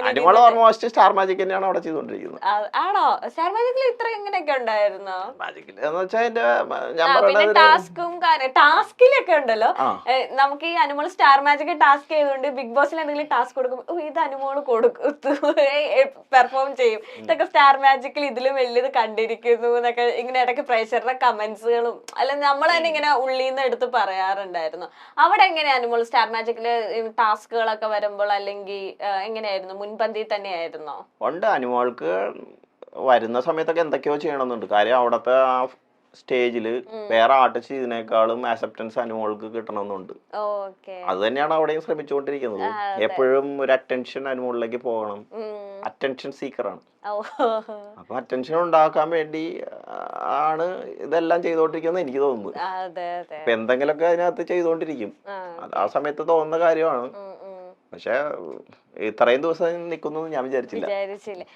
അനിമൾ almost star magic തന്നെയാണ് അവിടെ ചെയ്തോണ്ടിരിക്കുന്നത്. ആണോ? സ്റ്റാർ മാജിക്കിൽ ഇത്ര ഇങ്ങനെയൊക്കെ ഉണ്ടായിരുന്നോ? മാജിക്കിൽ എന്ന് വെച്ചാൽ ഞാൻ പിന്നെ പറയുന്നത് ടാസ്കും ടാസ്കിലൊക്കെ ഉണ്ടല്ലോ, നമുക്ക് ഈ അനുമോൾ സ്റ്റാർ മാജിക് ടാസ്ക് ചെയ്തുകൊണ്ട് ബിഗ് ബോസിൽ എന്തെങ്കിലും ടാസ്ക് കൊടുക്കും, ഇത് അനുമോള് കൊടുക്കും പെർഫോം ചെയ്യും, ഇതൊക്കെ സ്റ്റാർ മാജിക്കിൽ ഇതിലും വലിയത് കണ്ടിരിക്കുന്നു എന്നൊക്കെ ഇങ്ങനെ ഇടയ്ക്ക് പ്രേക്ഷകരുടെ കമന്റ്സുകളും അല്ല നമ്മൾ തന്നെ ഇങ്ങനെ ഉള്ളിന്ന് എടുത്ത് പറയാറുണ്ടായിരുന്നു. അവിടെ എങ്ങനെയാ അനുമോൾ സ്റ്റാർ മാജിക്കില് ടാസ്കുകളൊക്കെ വരുമ്പോൾ അല്ലെങ്കിൽ എങ്ങനെയായിരുന്നു, മുൻപന്തി തന്നെയായിരുന്നോ? ഉണ്ട്. അനിമോൾക്ക് വരുന്ന സമയത്തൊക്കെ എന്തൊക്കെയോ ചെയ്യണമെന്നുണ്ട്. കാര്യം അവിടത്തെ ആ സ്റ്റേജില് വേറെ ആർട്ടിസ്റ്റ് ഇതിനേക്കാളും ആക്സെപ്റ്റൻസ് അനുമോൾക്ക് കിട്ടണമെന്നുണ്ട്. അത് തന്നെയാണ് അവിടെയും ശ്രമിച്ചുകൊണ്ടിരിക്കുന്നത്. എപ്പോഴും ഒരു അറ്റൻഷൻ അനുമോളിലേക്ക് പോകണം. അറ്റൻഷൻ സീക്കറാണ്. അപ്പൊ അറ്റൻഷൻ ഉണ്ടാക്കാൻ വേണ്ടി ആണ് ഇതെല്ലാം ചെയ്തോണ്ടിരിക്കുന്നത് എനിക്ക് തോന്നുന്നു. അപ്പൊ എന്തെങ്കിലുമൊക്കെ അതിനകത്ത് ചെയ്തോണ്ടിരിക്കും. അത് ആ സമയത്ത് തോന്നുന്ന കാര്യമാണ്. പക്ഷെ ഇത്രയും ദിവസം നിൽക്കുന്നു ഞാൻ വിചാരിച്ചില്ല.